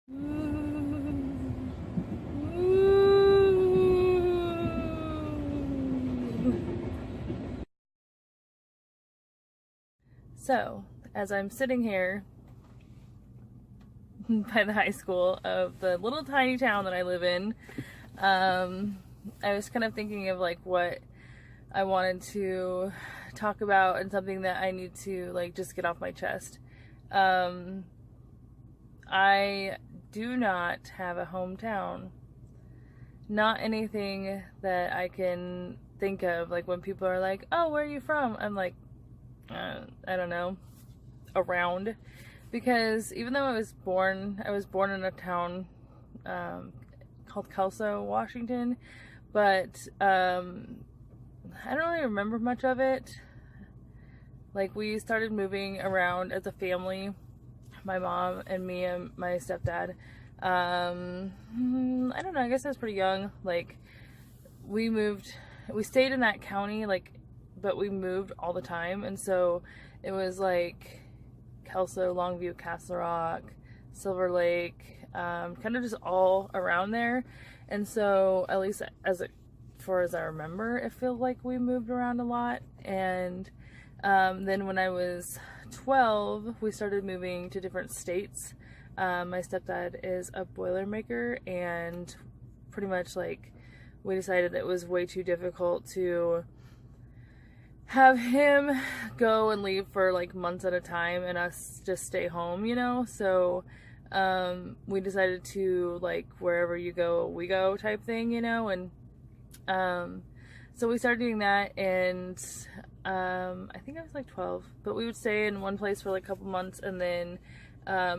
So, as I'm sitting here by the high school of the little tiny town that I live in, I was kind of thinking of like what I wanted to talk about and something that I need to like just get off my chest. Um, I do not have a hometown. Not anything that I can think of. Like when people are like, "Oh, where are you from?" I'm like, I don't know, around. Because even though I was born in a town called Kelso, Washington, but I don't really remember much of it. Like we started moving around as a family, my mom and me and my stepdad. I don't know. I guess I was pretty young. Like we moved, we stayed in that county, like, but we moved all the time, and so it was like Kelso, Longview, Castle Rock, Silver Lake, kind of just all around there. And so, at least as far as I remember, it feels like we moved around a lot. And then when I was 12, we started moving to different states. My stepdad is a Boilermaker, and pretty much like we decided that it was way too difficult to have him go and leave for like months at a time and us just stay home, you know? So we decided to like wherever you go, we go type thing, you know? And so we started doing that, and I think I was like 12, but we would stay in one place for like a couple months and then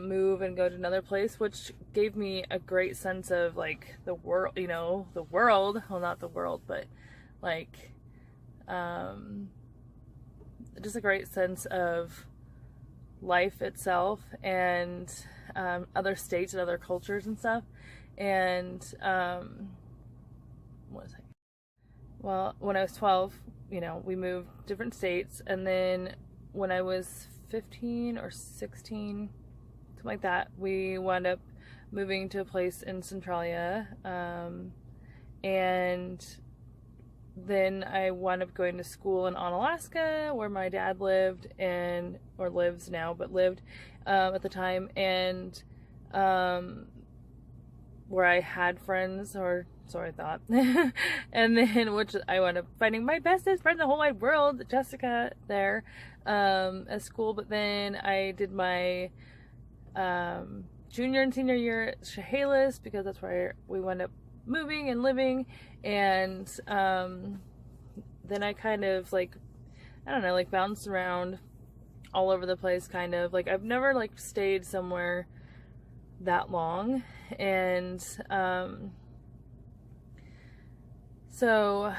move and go to another place, which gave me a great sense of like the world, you know, the world, well, not the world, but like just a great sense of life itself, and other states and other cultures and stuff. And what was I? Well, when I was 12, you know, we moved different states, and then when I was 15 or 16, something like that, we wound up moving to a place in Centralia, and then I wound up going to school in Onalaska, where my dad lived, and or lives now, but lived at the time, and where I had friends, or so I thought. And then, which I wound up finding my bestest friend in the whole wide world, Jessica, there at school. But then I did my junior and senior year at Chehalis, because that's where we wound up moving and living. And then I kind of like, I don't know, like bounced around all over the place, kind of like I've never like stayed somewhere that long. And so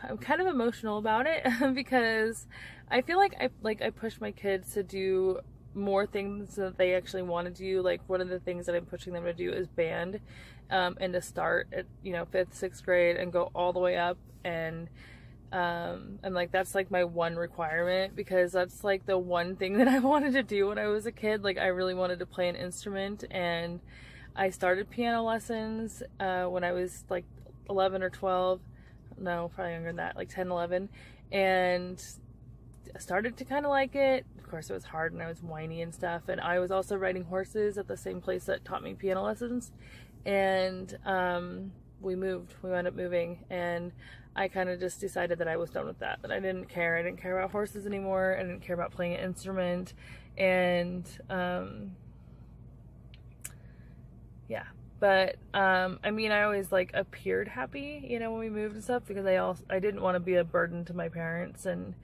I'm kind of emotional about it because I feel like I push my kids to do more things that they actually want to do. Like one of the things that I'm pushing them to do is band, and to start at, you know, 5th, 6th grade and go all the way up. And like that's like my one requirement, because that's like the one thing that I wanted to do when I was a kid. Like I really wanted to play an instrument, and I started piano lessons when I was like 11 or 12. No, probably younger than that, like 10, 11. And I started to kind of like it. Of course, it was hard and I was whiny and stuff. And I was also riding horses at the same place that taught me piano lessons. And we moved. We wound up moving. And I kind of just decided that I was done with that. That I didn't care. I didn't care about horses anymore. I didn't care about playing an instrument. And yeah. But I mean, I always like appeared happy, you know, when we moved and stuff, because I didn't want to be a burden to my parents and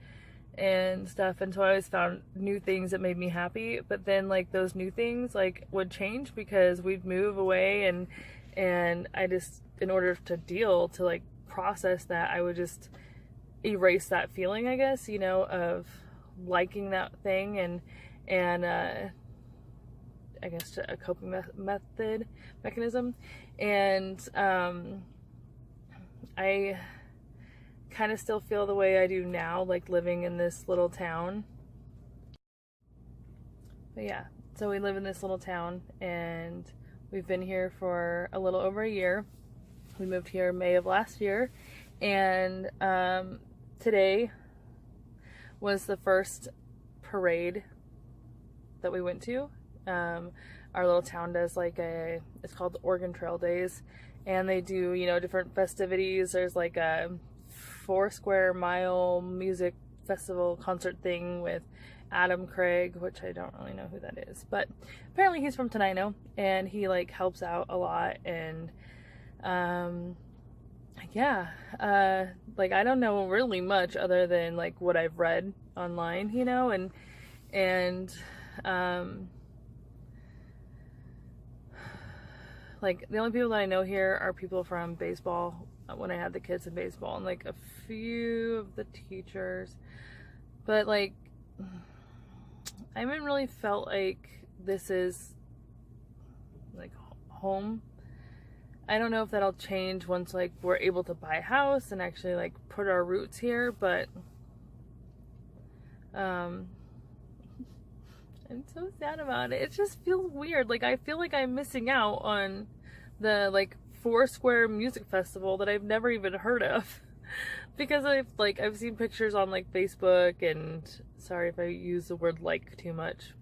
stuff. And so I always found new things that made me happy. But then like those new things like would change because we'd move away, and I just, in order to like process that, I would just erase that feeling, I guess, you know, of liking that thing, and I guess a coping mechanism. And I kind of still feel the way I do now, like living in this little town. But yeah, so we live in this little town, and We've been here for a little over a year. We moved here May of last year, and today was the first parade that we went to. Our little town does like it's called the Oregon Trail Days, and they do, you know, different festivities. There's like a 4 Square Mile music festival concert thing with Adam Craig, which I don't really know who that is, but apparently he's from Tenino, and he like helps out a lot. And yeah, like I don't know really much other than like what I've read online, you know, and like the only people that I know here are people from baseball, when I had the kids in baseball, and like a few of the teachers, but like I haven't really felt like this is like home. I don't know if that'll change once like we're able to buy a house and actually like put our roots here, but I'm so sad about it. It just feels weird. Like I feel like I'm missing out on the like 4 Square Music Festival that I've never even heard of. Because I've seen pictures on like Facebook, and sorry if I use the word like too much,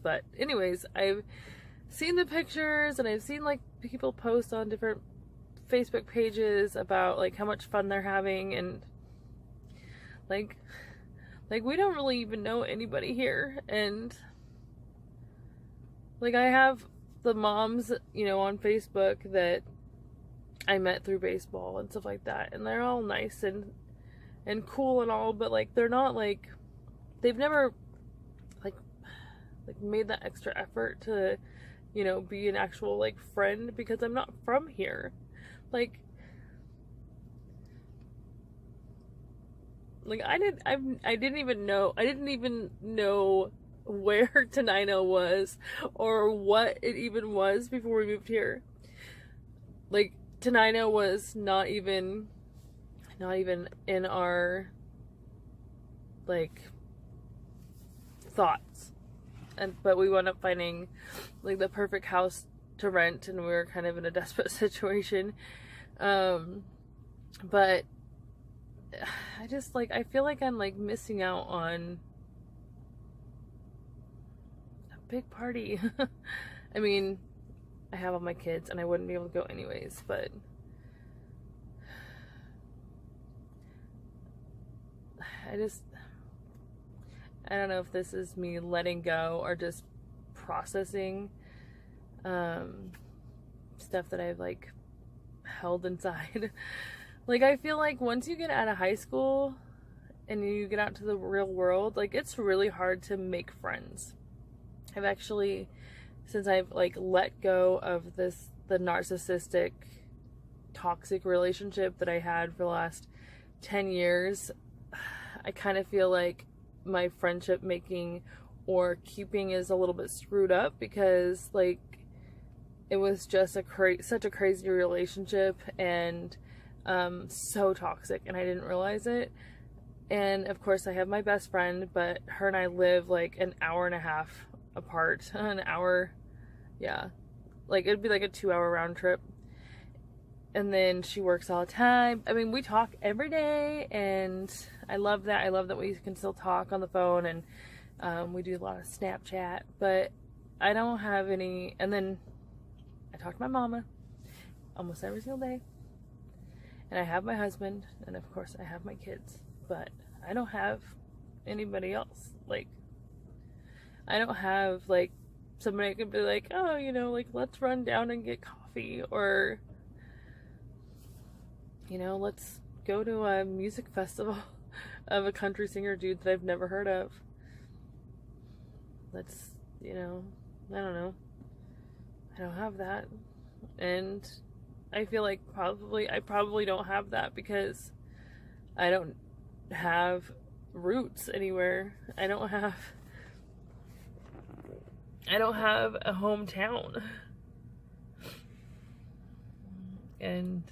but anyways, I've seen the pictures and I've seen like people post on different Facebook pages about like how much fun they're having, and like we don't really even know anybody here. And like I have the moms, you know, on Facebook that I met through baseball and stuff like that, and they're all nice and cool and all, but like they're not like, they've never like made that extra effort to, you know, be an actual like friend, because I'm not from here. Like I didn't even know where Tenino was or what it even was before we moved here. Like Tenino was not even in our like thoughts, but we wound up finding like the perfect house to rent, and we were kind of in a desperate situation. But I just like, I feel like I'm like missing out on a big party. I mean, I have all my kids and I wouldn't be able to go anyways, but I don't know if this is me letting go or just processing stuff that I've like held inside. Like I feel like once you get out of high school and you get out to the real world, like it's really hard to make friends. I've actually, since I've like let go of the narcissistic toxic relationship that I had for the last 10 years, I kind of feel like my friendship making or keeping is a little bit screwed up, because like it was just such a crazy relationship, and so toxic, and I didn't realize it. And of course I have my best friend, but her and I live like an hour and a half apart. An hour, yeah, like it'd be like a 2-hour round trip. And then she works all the time. I mean, we talk every day, and I love that. I love that we can still talk on the phone, and we do a lot of Snapchat, but I don't have any. And then I talk to my mama almost every single day, and I have my husband, and of course I have my kids, but I don't have anybody else. Like I don't have like somebody could be like, oh, you know, like let's run down and get coffee, or you know, let's go to a music festival of a country singer dude that I've never heard of. Let's, you know, I don't know. I don't have that. And I feel like I probably don't have that because I don't have roots anywhere. I don't have a hometown. And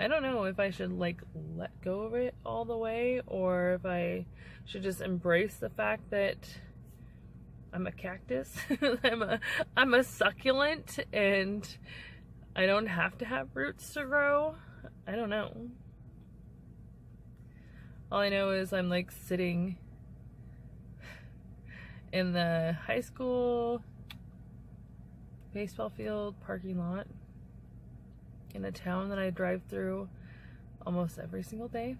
I don't know if I should like let go of it all the way, or if I should just embrace the fact that I'm a cactus. I'm a succulent, and I don't have to have roots to grow. I don't know. All I know is I'm like sitting in the high school baseball field parking lot in a town that I drive through almost every single day.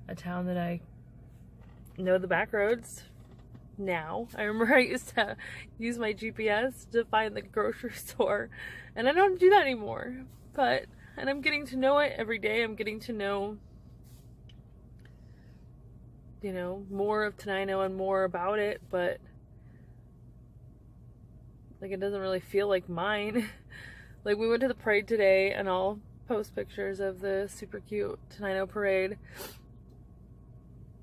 A town that I know the back roads now. I remember I used to use my GPS to find the grocery store, and I don't do that anymore. And I'm getting to know it every day. I'm getting to know, you know, more of Tenino and more about it, but like it doesn't really feel like mine. Like we went to the parade today, and I'll post pictures of the super cute Tenino parade,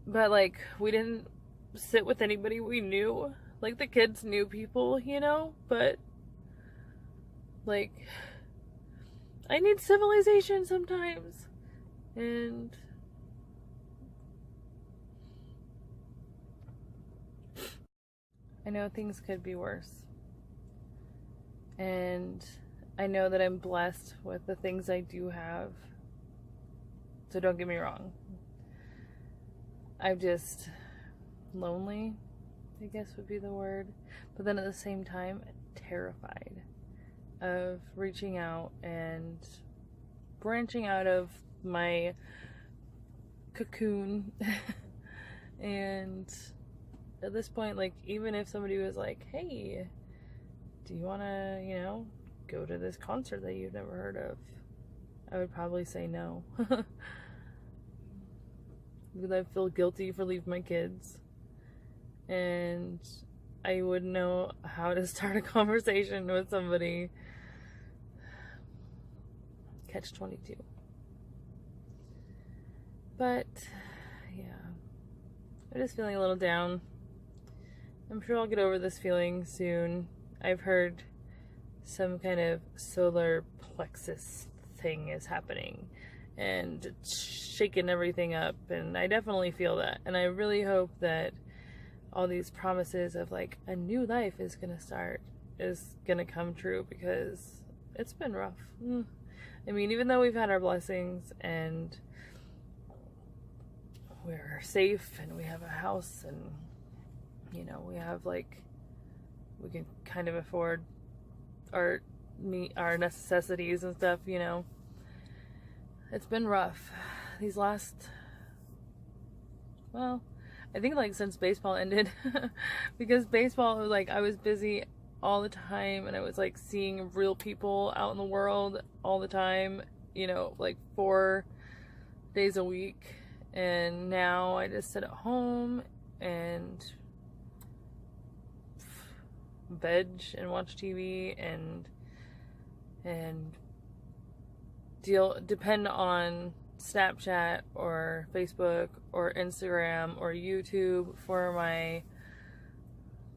but like we didn't sit with anybody we knew. Like the kids knew people, you know, but like I need civilization sometimes, and I know things could be worse, and I know that I'm blessed with the things I do have, so don't get me wrong. I'm just lonely, I guess would be the word, but then at the same time terrified of reaching out and branching out of my cocoon. And at this point, like, even if somebody was like, hey, do you want to, you know, go to this concert that you've never heard of, I would probably say no. Because I feel guilty for leaving my kids, and I wouldn't know how to start a conversation with somebody. Catch-22. But yeah, I'm just feeling a little down. I'm sure I'll get over this feeling soon. I've heard some kind of solar plexus thing is happening, and it's shaking everything up, and I definitely feel that. And I really hope that all these promises of like a new life is gonna come true, because it's been rough. I mean, even though we've had our blessings and we're safe and we have a house, and you know, we have like, we can kind of afford our necessities and stuff, you know, it's been rough these last, well, I think like since baseball ended. Because baseball, like, I was busy all the time, and I was like seeing real people out in the world all the time, you know, like 4 days a week. And now I just sit at home and veg and watch TV and depend on Snapchat or Facebook or Instagram or YouTube for my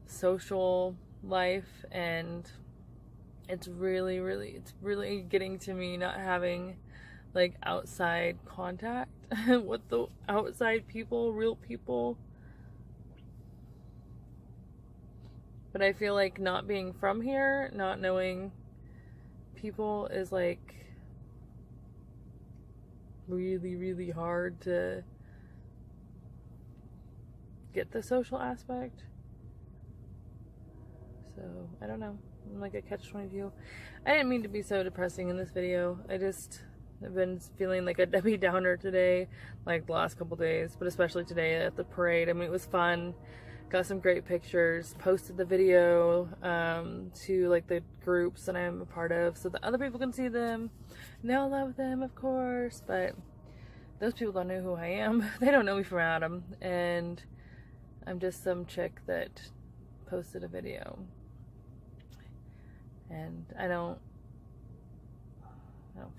social life. And it's really getting to me not having like outside contact with the outside people, real people. But I feel like not being from here, not knowing people is like really hard to get the social aspect. So I don't know, I'm like a catch-22. I didn't mean to be so depressing in this video. I've been feeling like a Debbie Downer today, like the last couple days, but especially today at the parade. I mean, it was fun. Got some great pictures, posted the video to like the groups that I'm a part of so that other people can see them. And they'll love them, of course, but those people don't know who I am. They don't know me from Adam, and I'm just some chick that posted a video. And I don't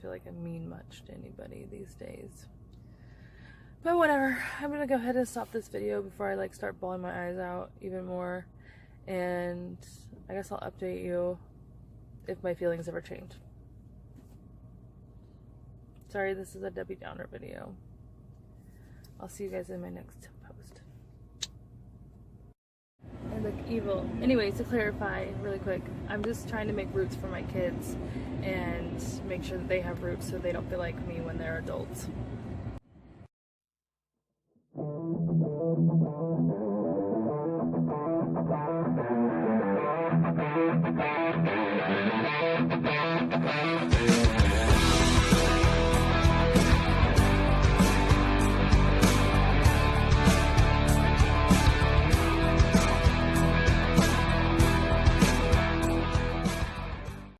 feel like I mean much to anybody these days. But whatever, I'm gonna go ahead and stop this video before I like start bawling my eyes out even more. And I guess I'll update you if my feelings ever change. Sorry, this is a Debbie Downer video. I'll see you guys in my next like evil. Anyways, to clarify really quick, I'm just trying to make roots for my kids and make sure that they have roots so they don't feel like me when they're adults.